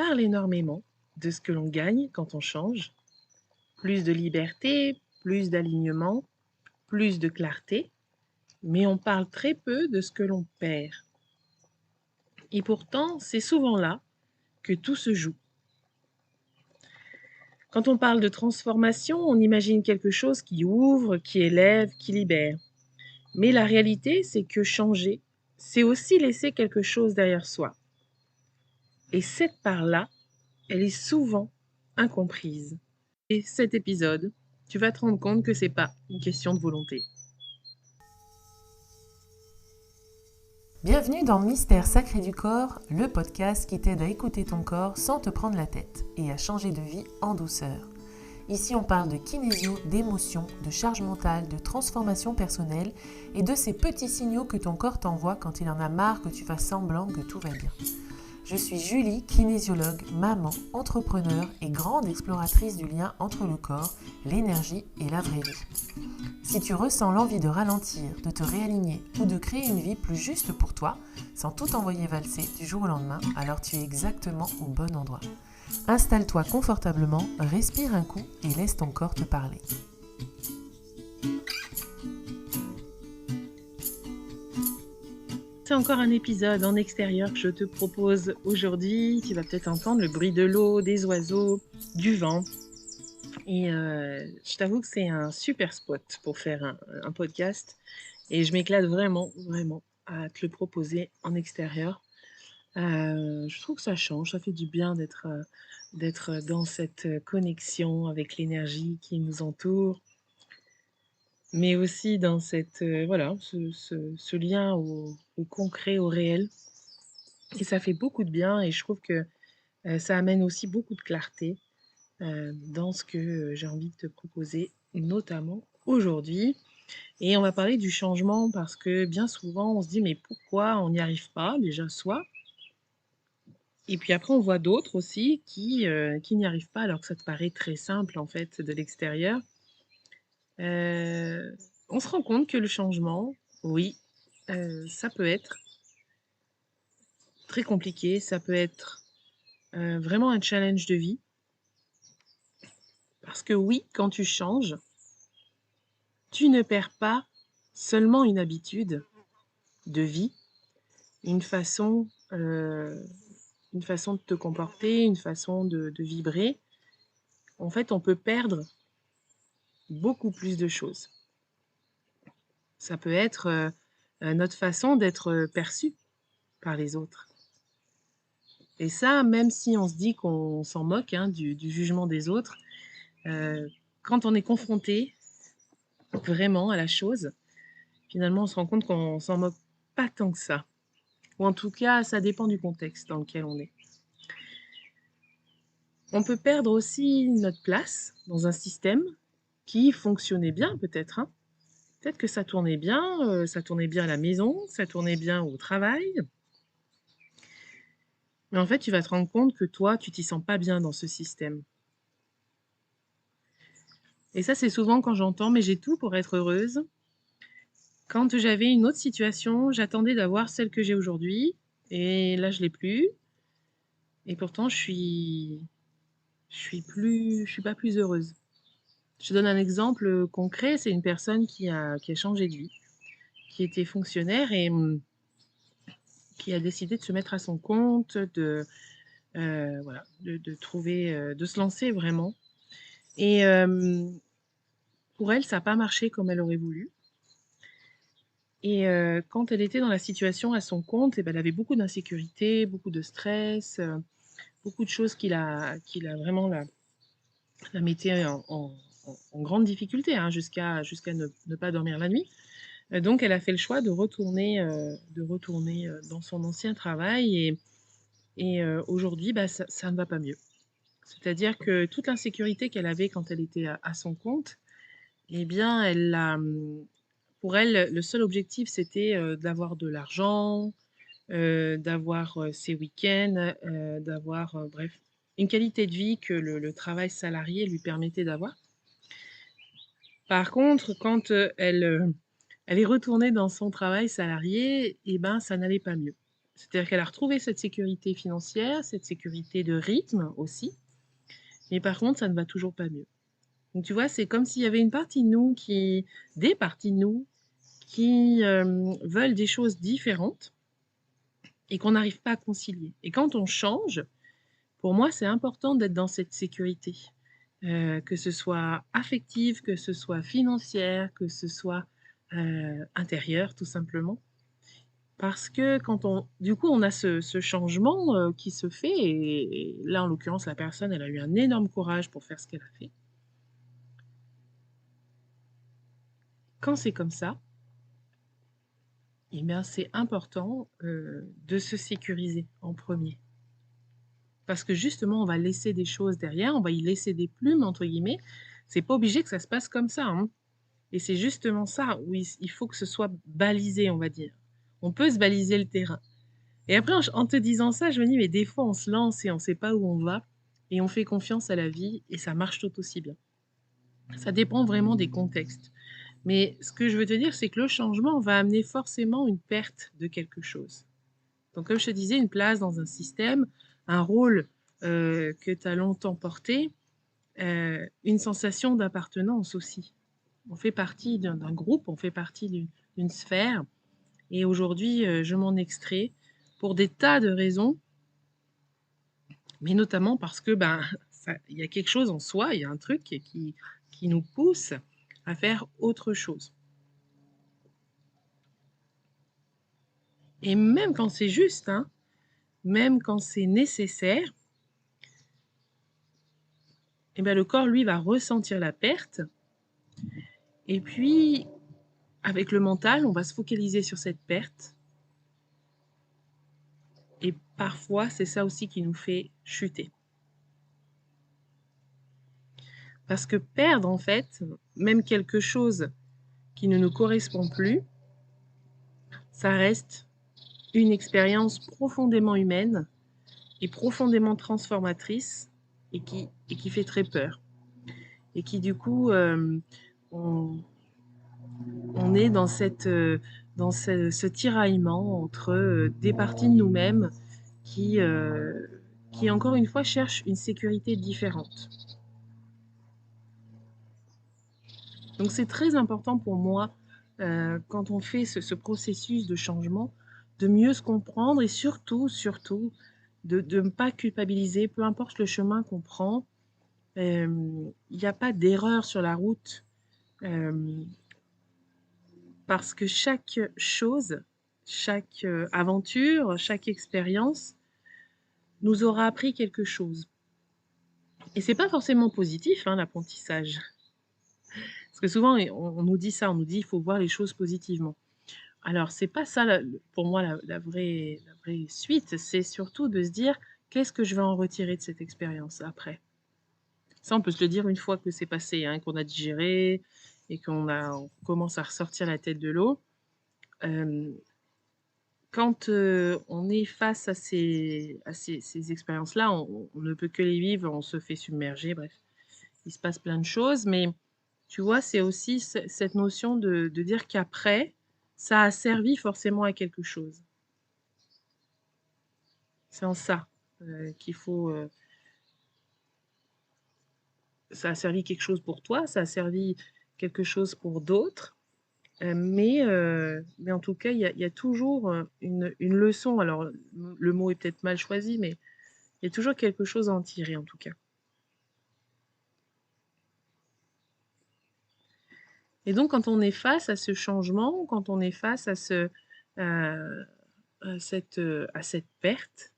parle énormément de ce que l'on gagne quand on change. Plus de liberté, plus d'alignement, plus de clarté, mais on parle très peu de ce que l'on perd. Et pourtant, c'est souvent là que tout se joue. Quand on parle de transformation, on imagine quelque chose qui ouvre, qui élève, qui libère. Mais la réalité, c'est que changer, c'est aussi laisser quelque chose derrière soi. Et cette part-là, elle est souvent incomprise. Et cet épisode, tu vas te rendre compte que c'est pas une question de volonté. Bienvenue dans Mystère Sacré du Corps, le podcast qui t'aide à écouter ton corps sans te prendre la tête et à changer de vie en douceur. Ici, on parle de kinésio, d'émotions, de charge mentale, de transformation personnelle et de ces petits signaux que ton corps t'envoie quand il en a marre que tu fasses semblant que tout va bien. Je suis Julie, kinésiologue, maman, entrepreneur et grande exploratrice du lien entre le corps, l'énergie et la vraie vie. Si tu ressens l'envie de ralentir, de te réaligner ou de créer une vie plus juste pour toi, sans tout envoyer valser du jour au lendemain, alors tu es exactement au bon endroit. Installe-toi confortablement, respire un coup et laisse ton corps te parler. C'est encore un épisode en extérieur que je te propose aujourd'hui. Tu vas peut-être entendre le bruit de l'eau, des oiseaux, du vent. Et je t'avoue que c'est un super spot pour faire un podcast. Et je m'éclate vraiment, vraiment à te le proposer en extérieur. Je trouve que ça change, ça fait du bien d'être dans cette connexion avec l'énergie qui nous entoure, mais aussi dans cette, voilà, ce lien au concret, au réel. Et ça fait beaucoup de bien et je trouve que ça amène aussi beaucoup de clarté dans ce que j'ai envie de te proposer, notamment aujourd'hui. Et on va parler du changement parce que bien souvent on se dit mais pourquoi on n'y arrive pas déjà soi. Et puis après, on voit d'autres aussi qui n'y arrivent pas alors que ça te paraît très simple en fait de l'extérieur. On se rend compte que le changement, oui, ça peut être très compliqué, ça peut être vraiment un challenge de vie. Parce que oui, quand tu changes, tu ne perds pas seulement une habitude de vie, une façon, euh, une façon de te comporter, une façon de vibrer. En fait, on peut perdre beaucoup plus de choses. Ça peut être notre façon d'être perçu par les autres. Et ça, même si on se dit qu'on s'en moque hein, du jugement des autres, euh, quand on est confronté vraiment à la chose, finalement, on se rend compte qu'on s'en moque pas tant que ça. Ou en tout cas, ça dépend du contexte dans lequel on est. On peut perdre aussi notre place dans un système qui fonctionnait bien peut-être. Hein. Peut-être que ça tournait bien à la maison, ça tournait bien au travail. Mais en fait, tu vas te rendre compte que toi, tu t'y sens pas bien dans ce système. Et ça, c'est souvent quand j'entends, mais j'ai tout pour être heureuse. Quand j'avais une autre situation, j'attendais d'avoir celle que j'ai aujourd'hui. Et là, je l'ai plus. Et pourtant, je suis pas plus heureuse. Je te donne un exemple concret. C'est une personne qui a changé de vie, qui était fonctionnaire et qui a décidé de se mettre à son compte, voilà, de trouver, de se lancer vraiment. Et pour elle, ça n'a pas marché comme elle aurait voulu. Et quand elle était dans la situation à son compte, eh ben, elle avait beaucoup d'insécurité, beaucoup de stress, beaucoup de choses qui la vraiment la mettaient en grande difficulté, hein, jusqu'à ne pas dormir la nuit. Donc elle a fait le choix de retourner dans son ancien travail et aujourd'hui, bah, ça ne va pas mieux. C'est-à-dire que toute l'insécurité qu'elle avait quand elle était à son compte, eh bien, pour elle, le seul objectif, c'était d'avoir de l'argent, d'avoir ses week-ends, d'avoir, bref, une qualité de vie que le travail salarié lui permettait d'avoir. Par contre, quand elle est retournée dans son travail salarié, eh ben, ça n'allait pas mieux. C'est-à-dire qu'elle a retrouvé cette sécurité financière, cette sécurité de rythme aussi, mais par contre, ça ne va toujours pas mieux. Donc tu vois, c'est comme s'il y avait une partie de nous des parties de nous qui veulent des choses différentes et qu'on n'arrive pas à concilier. Et quand on change, pour moi, c'est important d'être dans cette sécurité, que ce soit affective, que ce soit financière, que ce soit intérieure, tout simplement. Parce que du coup, on a ce changement qui se fait, et là, en l'occurrence, la personne, elle a eu un énorme courage pour faire ce qu'elle a fait. Quand c'est comme ça, eh bien, c'est important de se sécuriser en premier. Parce que justement, on va laisser des choses derrière, on va y laisser des plumes, entre guillemets. C'est pas obligé que ça se passe comme ça, hein. Et c'est justement ça où il faut que ce soit balisé, on va dire. On peut se baliser le terrain. Et après, en te disant ça, je me dis, mais des fois, on se lance et on sait pas où on va, et on fait confiance à la vie, et ça marche tout aussi bien. Ça dépend vraiment des contextes. Mais ce que je veux te dire, c'est que le changement va amener forcément une perte de quelque chose. Donc, comme je te disais, une place dans un système, un rôle que tu as longtemps porté, une sensation d'appartenance aussi. On fait partie d'un groupe, on fait partie d'une sphère. Et aujourd'hui, je m'en extrais pour des tas de raisons, mais notamment parce que ben, il y a quelque chose en soi, il y a un truc qui nous pousse à faire autre chose. Et même quand c'est juste, hein, même quand c'est nécessaire, eh ben, le corps, lui, va ressentir la perte. Et puis, avec le mental, on va se focaliser sur cette perte. Et parfois, c'est ça aussi qui nous fait chuter. Parce que perdre, en fait, même quelque chose qui ne nous correspond plus, ça reste une expérience profondément humaine et profondément transformatrice, et qui fait très peur. Et qui, du coup, on est dans ce tiraillement entre des parties de nous-mêmes qui, encore une fois, cherchent une sécurité différente. Donc c'est très important pour moi, quand on fait ce processus de changement, de mieux se comprendre, et surtout, surtout, de ne pas culpabiliser, peu importe le chemin qu'on prend. Il n'y a pas d'erreur sur la route, parce que chaque chose, chaque aventure, chaque expérience nous aura appris quelque chose. Et c'est pas forcément positif, hein, l'apprentissage. Parce que souvent, on nous dit ça, on nous dit il faut voir les choses positivement. Alors, c'est pas ça, pour moi, la vraie suite. C'est surtout de se dire qu'est-ce que je vais en retirer de cette expérience après. Ça, on peut se le dire une fois que c'est passé, hein, qu'on a digéré et on commence à ressortir la tête de l'eau. Quand on est face à ces expériences-là, on ne peut que les vivre, on se fait submerger, bref. Il se passe plein de choses, mais tu vois, c'est aussi cette notion de dire qu'après, ça a servi forcément à quelque chose. C'est en ça qu'il faut... ça a servi quelque chose pour toi, ça a servi quelque chose pour d'autres, mais en tout cas, il y a toujours une leçon. Alors, le mot est peut-être mal choisi, mais il y a toujours quelque chose à en tirer, en tout cas. Et donc, quand on est face à ce changement, quand on est face à cette perte,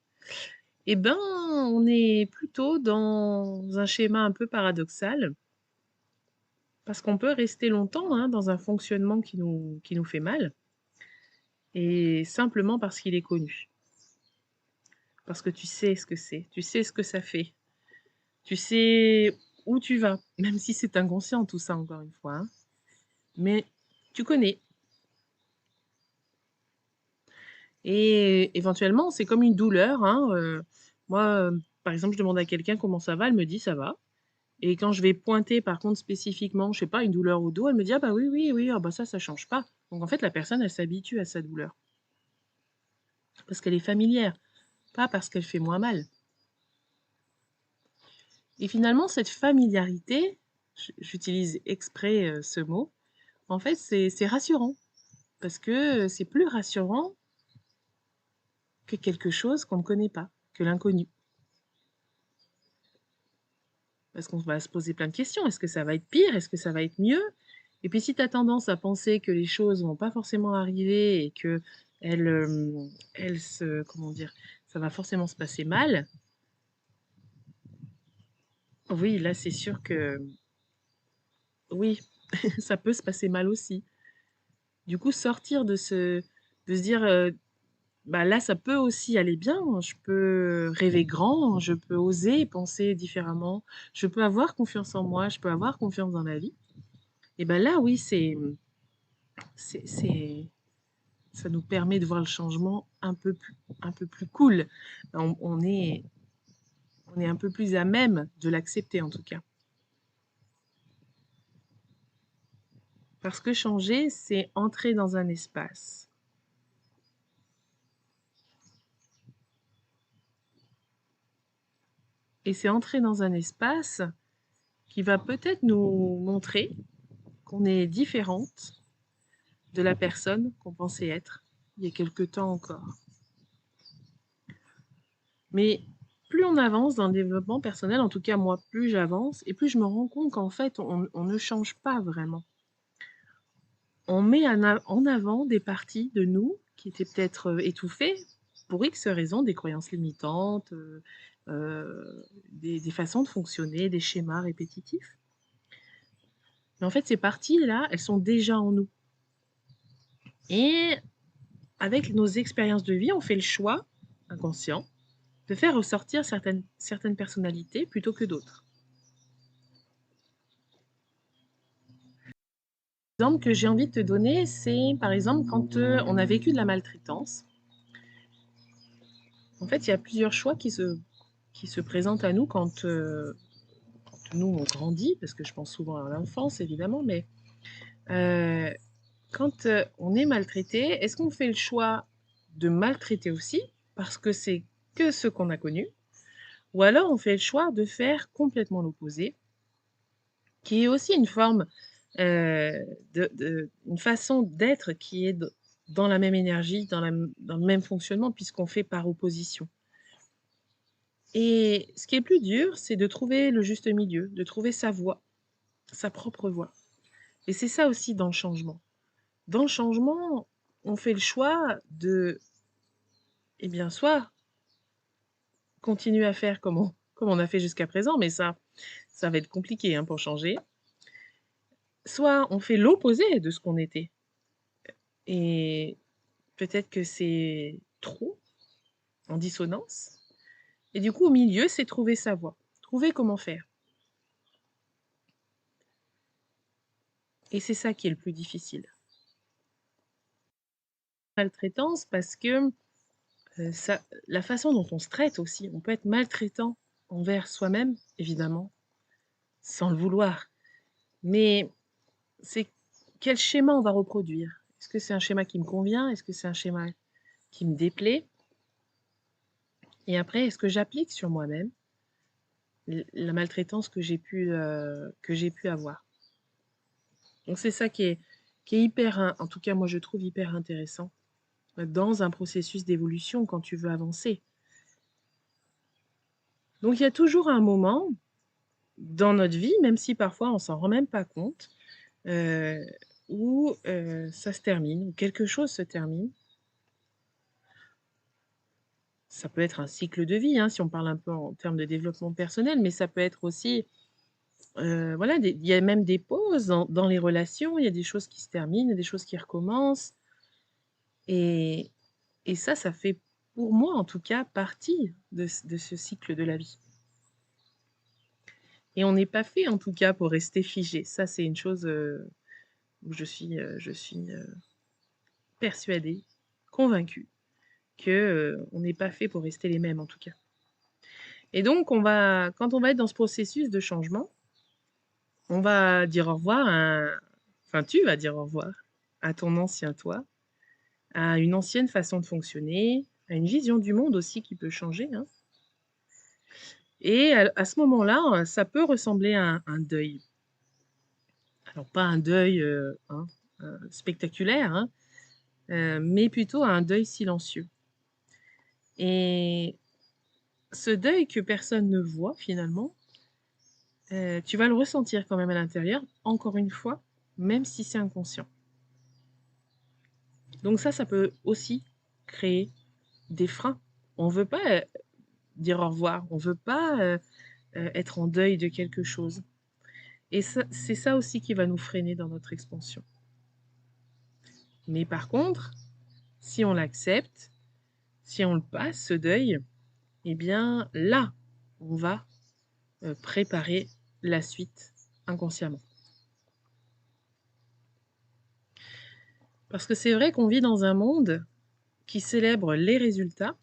eh ben, on est plutôt dans un schéma un peu paradoxal, parce qu'on peut rester longtemps, hein, dans un fonctionnement qui nous fait mal, et simplement parce qu'il est connu. Parce que tu sais ce que c'est, tu sais ce que ça fait, tu sais où tu vas, même si c'est inconscient tout ça, encore une fois, hein. Mais tu connais. Et éventuellement, c'est comme une douleur, hein. Moi, par exemple, je demande à quelqu'un comment ça va, elle me dit ça va. Et quand je vais pointer, par contre, spécifiquement, je sais pas, une douleur au dos, elle me dit ah bah oui, oui, oui, ah bah ça change pas. Donc en fait, la personne, elle s'habitue à sa douleur. parce qu'elle est familière, pas parce qu'elle fait moins mal. Et finalement, cette familiarité, j'utilise exprès ce mot, en fait, c'est rassurant, parce que c'est plus rassurant que quelque chose qu'on ne connaît pas, que l'inconnu. Parce qu'on va se poser plein de questions. Est-ce que ça va être pire? Est-ce que ça va être mieux? Et puis si tu as tendance à penser que les choses vont pas forcément arriver et que elles se, comment dire, ça va forcément se passer mal, oui, là c'est sûr que oui, ça peut se passer mal aussi. Du coup, sortir de se dire, bah là, ça peut aussi aller bien. Je peux rêver grand, je peux oser penser différemment, je peux avoir confiance en moi, je peux avoir confiance dans la vie. Et ben là, oui, c'est, ça nous permet de voir le changement un peu plus cool. On est un peu plus à même de l'accepter en tout cas. Parce que changer, c'est entrer dans un espace. Et c'est entrer dans un espace qui va peut-être nous montrer qu'on est différente de la personne qu'on pensait être il y a quelque temps encore. Mais plus on avance dans le développement personnel, en tout cas moi, plus j'avance et plus je me rends compte qu'en fait, on ne change pas vraiment. On met en avant des parties de nous qui étaient peut-être étouffées pour X raisons, des croyances limitantes, des façons de fonctionner, des schémas répétitifs. Mais en fait, ces parties-là, elles sont déjà en nous. Et avec nos expériences de vie, on fait le choix inconscient de faire ressortir certaines personnalités plutôt que d'autres. L'exemple que j'ai envie de te donner, c'est par exemple quand on a vécu de la maltraitance. En fait, il y a plusieurs choix qui se présentent à nous quand nous on grandit, parce que je pense souvent à l'enfance évidemment, mais euh, quand on est maltraité, est-ce qu'on fait le choix de maltraiter aussi, parce que c'est que ce qu'on a connu, ou alors on fait le choix de faire complètement l'opposé, qui est aussi une forme, euh, une façon d'être qui est dans la même énergie, dans le même fonctionnement, puisqu'on fait par opposition. Et ce qui est plus dur, c'est de trouver le juste milieu, de trouver sa voie, sa propre voie. Et c'est ça aussi dans le changement. Dans le changement, on fait le choix de, eh bien, soit continuer à faire comme on a fait jusqu'à présent, mais ça va être compliqué hein, pour changer. Soit on fait l'opposé de ce qu'on était. Et peut-être que c'est trop en dissonance. Et du coup, au milieu, c'est trouver sa voie, trouver comment faire. Et c'est ça qui est le plus difficile. Maltraitance parce que ça, la façon dont on se traite aussi, on peut être maltraitant envers soi-même, évidemment, sans le vouloir. Mais c'est quel schéma on va reproduire? Est-ce que c'est un schéma qui me convient? Est-ce que c'est un schéma qui me déplaît? Et après, est-ce que j'applique sur moi-même la maltraitance que j'ai pu avoir? Donc c'est ça qui est hyper, en tout cas moi je trouve hyper intéressant dans un processus d'évolution quand tu veux avancer. Donc il y a toujours un moment dans notre vie, même si parfois on s'en rend même pas compte, euh, où ça se termine, où quelque chose se termine. Ça peut être un cycle de vie, hein, si on parle un peu en termes de développement personnel, mais ça peut être aussi, voilà, il y a même des pauses dans les relations, il y a des choses qui se terminent, il y a des choses qui recommencent. Et, et ça fait pour moi en tout cas partie de ce cycle de la vie. Et on n'est pas fait en tout cas pour rester figé. Ça, c'est une chose où je suis persuadée, convaincue, que on n'est pas fait pour rester les mêmes en tout cas. Et donc, quand on va être dans ce processus de changement, on va dire au revoir enfin, tu vas dire au revoir à ton ancien toi, à une ancienne façon de fonctionner, à une vision du monde aussi qui peut changer, hein. Et à ce moment-là, ça peut ressembler à un deuil. Alors pas un deuil, hein, spectaculaire, hein, mais plutôt à un deuil silencieux. Et ce deuil que personne ne voit finalement, tu vas le ressentir quand même à l'intérieur, encore une fois, même si c'est inconscient. Donc ça peut aussi créer des freins. On veut pas, dire au revoir, on veut pas, être en deuil de quelque chose. Et ça c'est ça aussi qui va nous freiner dans notre expansion. Mais par contre, si on l'accepte, si on le passe, ce deuil, eh bien là, on va, préparer la suite inconsciemment. Parce que c'est vrai qu'on vit dans un monde qui célèbre les résultats.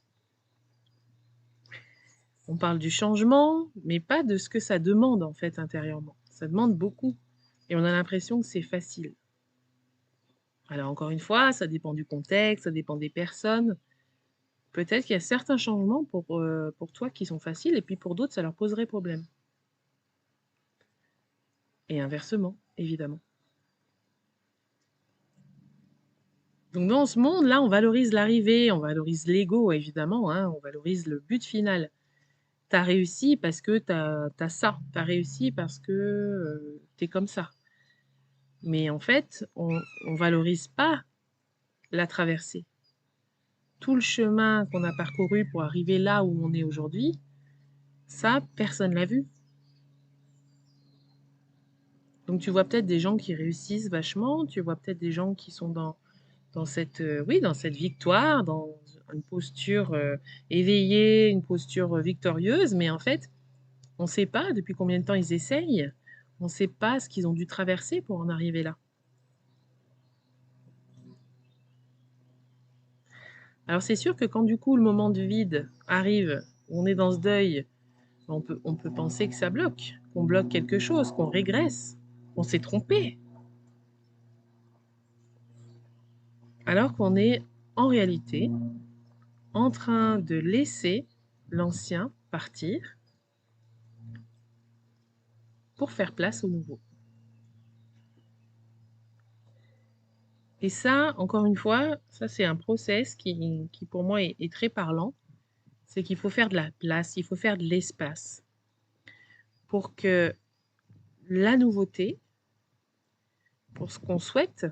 On parle du changement, mais pas de ce que ça demande en fait intérieurement. Ça demande beaucoup et on a l'impression que c'est facile. Alors encore une fois, ça dépend du contexte, ça dépend des personnes. Peut-être qu'il y a certains changements pour toi qui sont faciles et puis pour d'autres, ça leur poserait problème. Et inversement, évidemment. Donc dans ce monde-là, on valorise l'arrivée, on valorise l'ego évidemment, hein, on valorise le but final. Tu as réussi parce que tu as ça, tu as réussi parce que tu es comme ça. Mais en fait, on valorise pas la traversée. Tout le chemin qu'on a parcouru pour arriver là où on est aujourd'hui, ça, personne l'a vu. Donc tu vois peut-être des gens qui réussissent vachement, tu vois peut-être des gens qui sont dans cette, oui, dans cette victoire, dans une posture éveillée, une posture victorieuse, mais en fait, on ne sait pas depuis combien de temps ils essayent, on ne sait pas ce qu'ils ont dû traverser pour en arriver là. Alors c'est sûr que quand du coup le moment de vide arrive, on est dans ce deuil, on peut penser que ça bloque, qu'on bloque quelque chose, qu'on régresse, qu'on s'est trompé. Alors qu'on est en réalité en train de laisser l'ancien partir pour faire place au nouveau. Et ça, encore une fois, ça c'est un process qui pour moi est très parlant. C'est qu'il faut faire de la place, il faut faire de l'espace pour que la nouveauté, pour ce qu'on souhaite,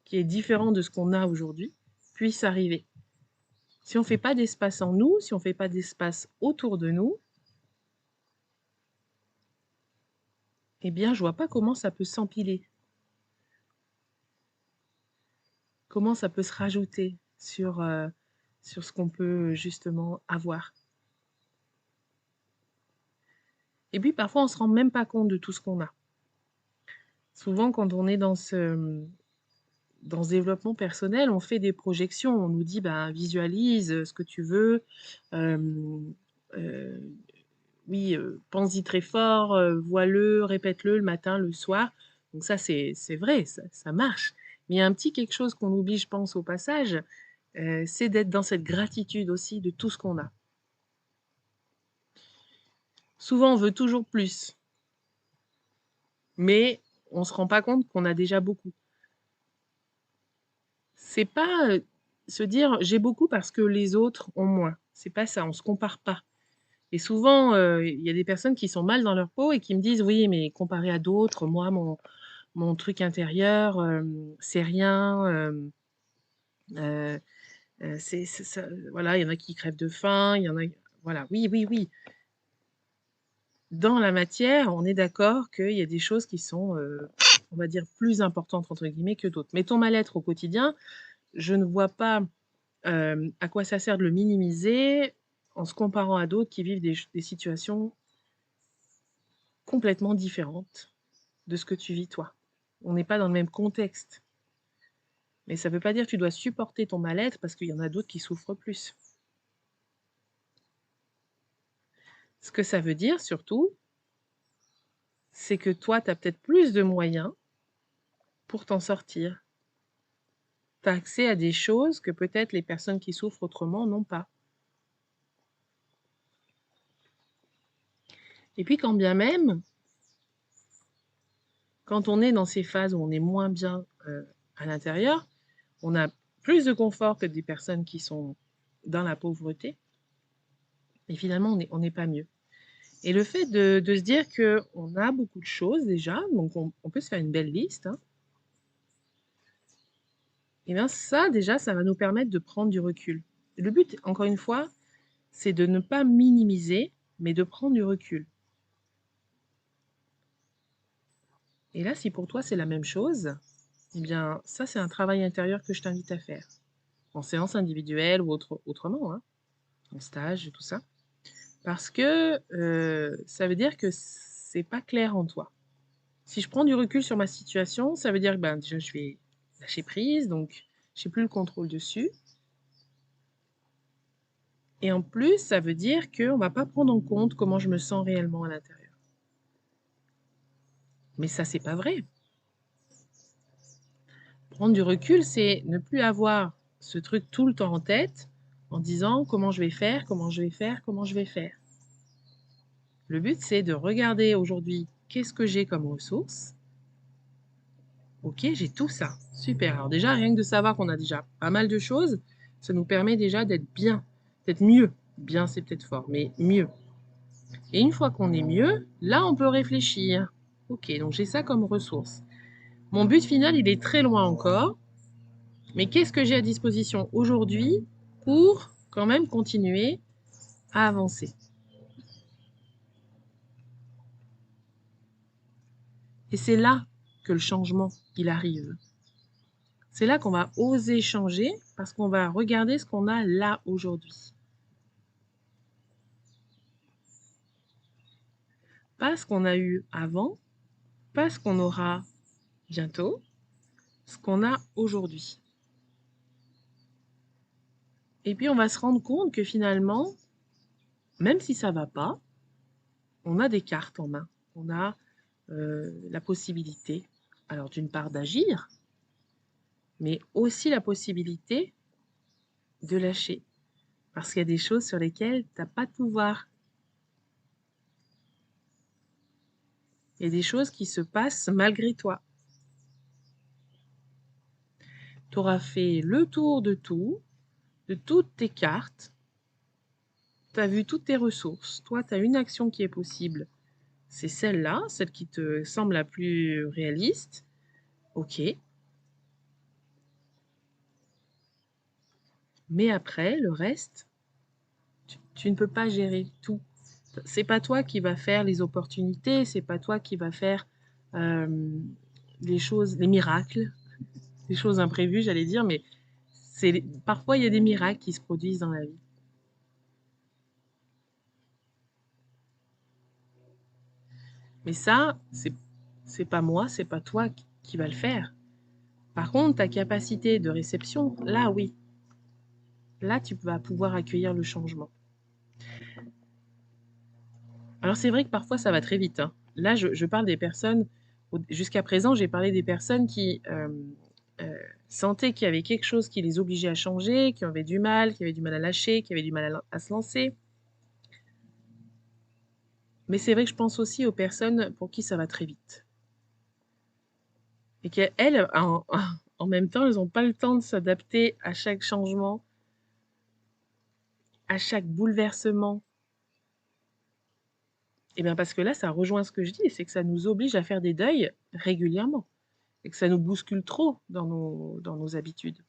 qui est différent de ce qu'on a aujourd'hui, puisse arriver. Si on ne fait pas d'espace en nous, si on ne fait pas d'espace autour de nous, eh bien, je vois pas comment ça peut s'empiler. Comment ça peut se rajouter sur ce qu'on peut justement avoir. Et puis parfois, on ne se rend même pas compte de tout ce qu'on a. Souvent, quand on est dans ce développement personnel, on fait des projections. On nous dit, ben, visualise ce que tu veux. Euh, oui, pense-y très fort, vois-le, répète-le le matin, le soir. Donc ça, c'est vrai, ça marche. Mais il y a un petit quelque chose qu'on oublie, je pense, au passage, c'est d'être dans cette gratitude aussi de tout ce qu'on a. Souvent, on veut toujours plus, mais on ne se rend pas compte qu'on a déjà beaucoup. C'est pas se dire j'ai beaucoup parce que les autres ont moins. C'est pas ça, on se compare pas. Et souvent, il y a des personnes qui sont mal dans leur peau et qui me disent oui, mais comparé à d'autres, moi, mon truc intérieur, c'est rien. Euh, ça, voilà, il y en a qui crèvent de faim, il y en a. Voilà, oui, oui, oui. Dans la matière, on est d'accord qu'il y a des choses qui sont, on va dire, plus importantes, entre guillemets, que d'autres. Mais ton mal-être au quotidien, je ne vois pas à quoi ça sert de le minimiser en se comparant à d'autres qui vivent des situations complètement différentes de ce que tu vis toi. On n'est pas dans le même contexte. Mais ça ne veut pas dire que tu dois supporter ton mal-être parce qu'il y en a d'autres qui souffrent plus. Ce que ça veut dire surtout, c'est que toi, tu as peut-être plus de moyens pour t'en sortir. Tu as accès à des choses que peut-être les personnes qui souffrent autrement n'ont pas. Et puis quand bien même, quand on est dans ces phases où on est moins bien à l'intérieur, on a plus de confort que des personnes qui sont dans la pauvreté. Et finalement, on n'est pas mieux. Et le fait de se dire qu'on a beaucoup de choses déjà, donc on peut se faire une belle liste, hein, et bien ça, déjà, ça va nous permettre de prendre du recul. Le but, encore une fois, c'est de ne pas minimiser, mais de prendre du recul. Et là, si pour toi c'est la même chose, eh bien ça, c'est un travail intérieur que je t'invite à faire, en séance individuelle ou autrement, hein, en stage, tout ça. Parce que ça veut dire que c'est pas clair en toi. Si je prends du recul sur ma situation, ça veut dire que ben, déjà, je vais lâcher prise, donc j'ai plus le contrôle dessus. Et en plus, ça veut dire qu'on ne va pas prendre en compte comment je me sens réellement à l'intérieur. Mais ça, c'est pas vrai. Prendre du recul, c'est ne plus avoir ce truc tout le temps en tête en disant comment je vais faire, comment je vais faire, comment je vais faire. Le but, c'est de regarder aujourd'hui qu'est-ce que j'ai comme ressources. Ok, j'ai tout ça. Super. Alors déjà, rien que de savoir qu'on a déjà pas mal de choses, ça nous permet déjà d'être bien, d'être mieux. Bien, c'est peut-être fort, mais mieux. Et une fois qu'on est mieux, là, on peut réfléchir. Ok, donc j'ai ça comme ressource. Mon but final, il est très loin encore, mais qu'est-ce que j'ai à disposition aujourd'hui pour quand même continuer à avancer? Et c'est là que le changement, il arrive. C'est là qu'on va oser changer parce qu'on va regarder ce qu'on a là aujourd'hui. Pas ce qu'on a eu avant, pas ce qu'on aura bientôt, ce qu'on a aujourd'hui. Et puis on va se rendre compte que finalement, même si ça va pas, on a des cartes en main. On a la possibilité, alors d'une part d'agir, mais aussi la possibilité de lâcher. Parce qu'il y a des choses sur lesquelles tu n'as pas de pouvoir. Il y a des choses qui se passent malgré toi. Tu auras fait le tour de tout, de toutes tes cartes. Tu as vu toutes tes ressources. Toi, tu as une action qui est possible. C'est celle-là, celle qui te semble la plus réaliste. Ok. Mais après, le reste, tu ne peux pas gérer tout. C'est pas toi qui va faire les opportunités, c'est pas toi qui va faire euh, les choses, les miracles, les choses imprévues, j'allais dire, mais parfois il y a des miracles qui se produisent dans la vie. Mais ça, c'est pas moi, c'est pas toi qui va le faire. Par contre, ta capacité de réception, là oui, là tu vas pouvoir accueillir le changement. Alors c'est vrai que parfois ça va très vite, hein. Là, je parle des personnes, jusqu'à présent, j'ai parlé des personnes qui sentaient qu'il y avait quelque chose qui les obligeait à changer, qui avaient du mal, qui avaient du mal à lâcher, qui avaient du mal à se lancer. Mais c'est vrai que je pense aussi aux personnes pour qui ça va très vite. Et qu'elles, en même temps, elles n'ont pas le temps de s'adapter à chaque changement, à chaque bouleversement. Et bien parce que là, ça rejoint ce que je dis, c'est que ça nous oblige à faire des deuils régulièrement. Et que ça nous bouscule trop dans nos habitudes.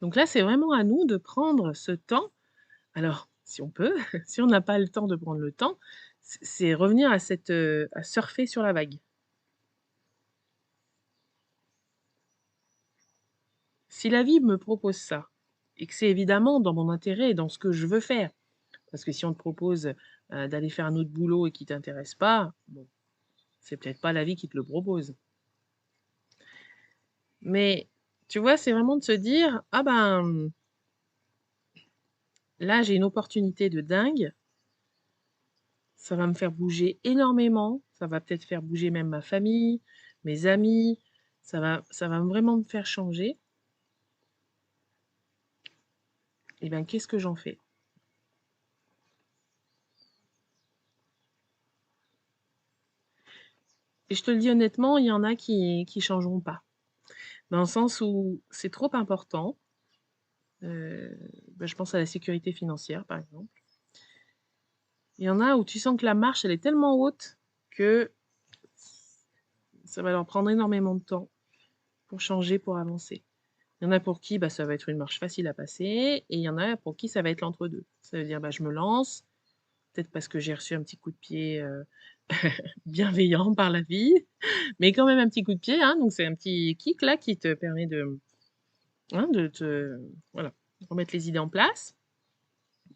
Donc là, c'est vraiment à nous de prendre ce temps. Alors, si on peut, si on n'a pas le temps de prendre le temps, c'est revenir à surfer sur la vague. Si la vie me propose ça, et que c'est évidemment dans mon intérêt et dans ce que je veux faire, parce que si on te propose d'aller faire un autre boulot et qui t'intéresse pas, bon, c'est peut-être pas la vie qui te le propose. Mais tu vois, c'est vraiment de se dire, ah ben, là j'ai une opportunité de dingue, ça va me faire bouger énormément, ça va peut-être faire bouger même ma famille, mes amis, ça va vraiment me faire changer. Et bien, qu'est-ce que j'en fais? Et je te le dis honnêtement, il y en a qui changeront pas. Dans le sens où c'est trop important. Je pense à la sécurité financière, par exemple. Il y en a où tu sens que la marche, elle est tellement haute que ça va leur prendre énormément de temps pour changer, pour avancer. Il y en a pour qui ça va être une marche facile à passer et il y en a pour qui ça va être l'entre-deux. Ça veut dire je me lance, peut-être parce que j'ai reçu un petit coup de pied bienveillant par la vie, mais quand même un petit coup de pied, hein, donc c'est un petit kick là qui te permet de te voilà, remettre les idées en place.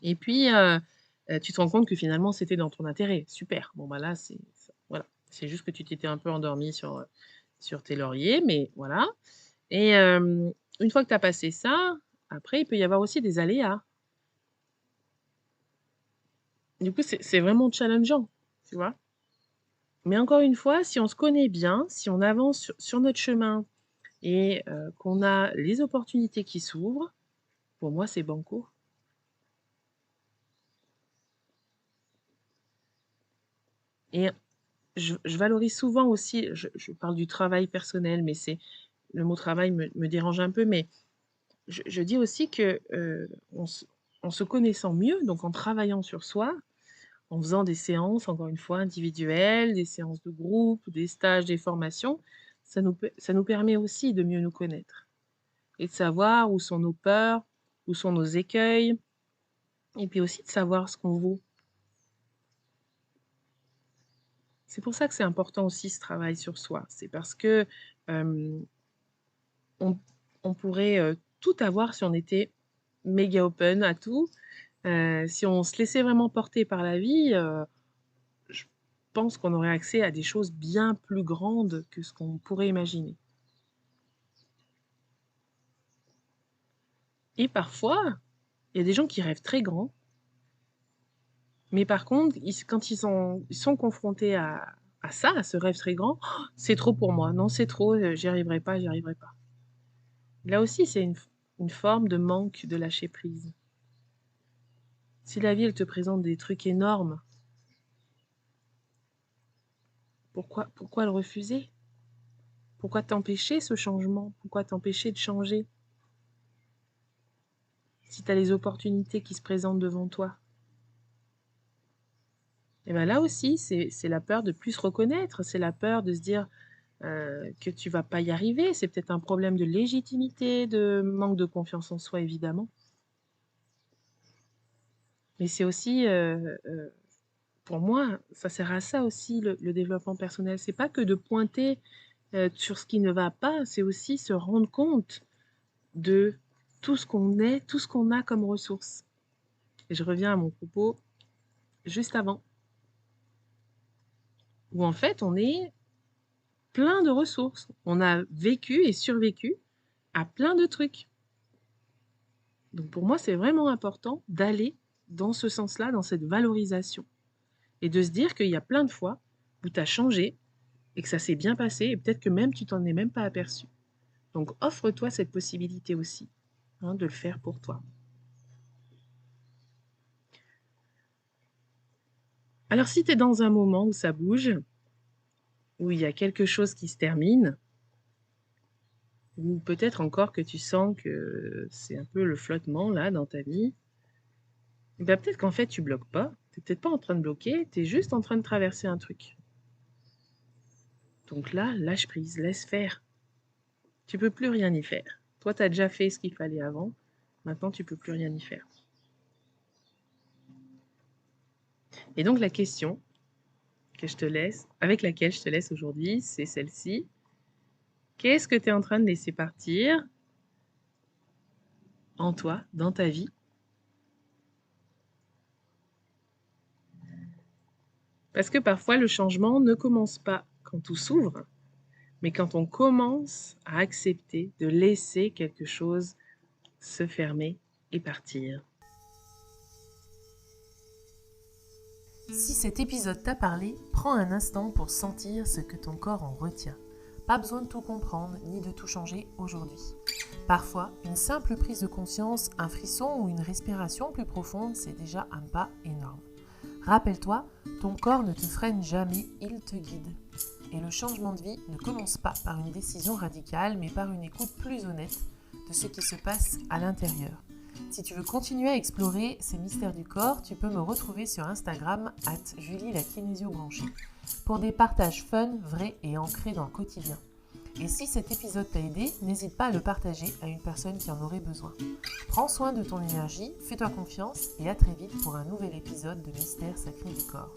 Et puis tu te rends compte que finalement c'était dans ton intérêt. Super. Bon là voilà, c'est juste que tu t'étais un peu endormi sur tes lauriers, mais voilà. Et une fois que tu as passé ça, après il peut y avoir aussi des aléas. Du coup, c'est vraiment challengeant, tu vois? Mais encore une fois, si on se connaît bien, si on avance sur notre chemin et qu'on a les opportunités qui s'ouvrent, pour moi, c'est banco. Et je valorise souvent aussi, je parle du travail personnel, mais le mot travail me dérange un peu, mais je dis aussi que en se connaissant mieux, donc en travaillant sur soi, en faisant des séances, encore une fois, individuelles, des séances de groupe, des stages, des formations, ça nous permet aussi de mieux nous connaître et de savoir où sont nos peurs, où sont nos écueils, et puis aussi de savoir ce qu'on vaut. C'est pour ça que c'est important aussi ce travail sur soi. C'est parce que euh, on, on pourrait tout avoir si on était méga open à tout. Si on se laissait vraiment porter par la vie, je pense qu'on aurait accès à des choses bien plus grandes que ce qu'on pourrait imaginer. Et parfois, il y a des gens qui rêvent très grand, mais par contre, quand ils sont confrontés à ça, à ce rêve très grand, oh, c'est trop pour moi. Non, c'est trop, j'y arriverai pas, j'y arriverai pas. Là aussi, c'est une forme de manque de lâcher prise. Si la vie, elle te présente des trucs énormes, pourquoi le refuser? Pourquoi t'empêcher ce changement? Pourquoi t'empêcher de changer? Si tu as les opportunités qui se présentent devant toi. Et bien là aussi, c'est la peur de plus se reconnaître, c'est la peur de se dire que tu vas pas y arriver, c'est peut-être un problème de légitimité, de manque de confiance en soi, évidemment. Mais c'est aussi, pour moi, ça sert à ça aussi, le développement personnel. C'est pas que de pointer sur ce qui ne va pas, c'est aussi se rendre compte de tout ce qu'on est, tout ce qu'on a comme ressources. Et je reviens à mon propos juste avant, où en fait, on est plein de ressources. On a vécu et survécu à plein de trucs. Donc pour moi, c'est vraiment important d'aller dans ce sens-là, dans cette valorisation. Et de se dire qu'il y a plein de fois où tu as changé et que ça s'est bien passé et peut-être que même tu t'en es même pas aperçu. Donc offre-toi cette possibilité aussi, hein, de le faire pour toi. Alors si tu es dans un moment où ça bouge, où il y a quelque chose qui se termine, ou peut-être encore que tu sens que c'est un peu le flottement là dans ta vie, ben peut-être qu'en fait tu bloques pas, tu n'es peut-être pas en train de bloquer, tu es juste en train de traverser un truc. Donc là, lâche prise, laisse faire. Tu peux plus rien y faire. Toi, tu as déjà fait ce qu'il fallait avant, maintenant tu peux plus rien y faire. Et donc la question que je te laisse, avec laquelle je te laisse aujourd'hui, c'est celle-ci. Qu'est-ce que tu es en train de laisser partir en toi, dans ta vie? Parce que parfois, le changement ne commence pas quand tout s'ouvre, mais quand on commence à accepter de laisser quelque chose se fermer et partir. Si cet épisode t'a parlé, prends un instant pour sentir ce que ton corps en retient. Pas besoin de tout comprendre ni de tout changer aujourd'hui. Parfois, une simple prise de conscience, un frisson ou une respiration plus profonde, c'est déjà un pas énorme. Rappelle-toi, ton corps ne te freine jamais, il te guide. Et le changement de vie ne commence pas par une décision radicale, mais par une écoute plus honnête de ce qui se passe à l'intérieur. Si tu veux continuer à explorer ces mystères du corps, tu peux me retrouver sur Instagram @JulieLaKinésioBranchée pour des partages fun, vrais et ancrés dans le quotidien. Et si cet épisode t'a aidé, n'hésite pas à le partager à une personne qui en aurait besoin. Prends soin de ton énergie, fais-toi confiance et à très vite pour un nouvel épisode de Mystères sacrés du corps.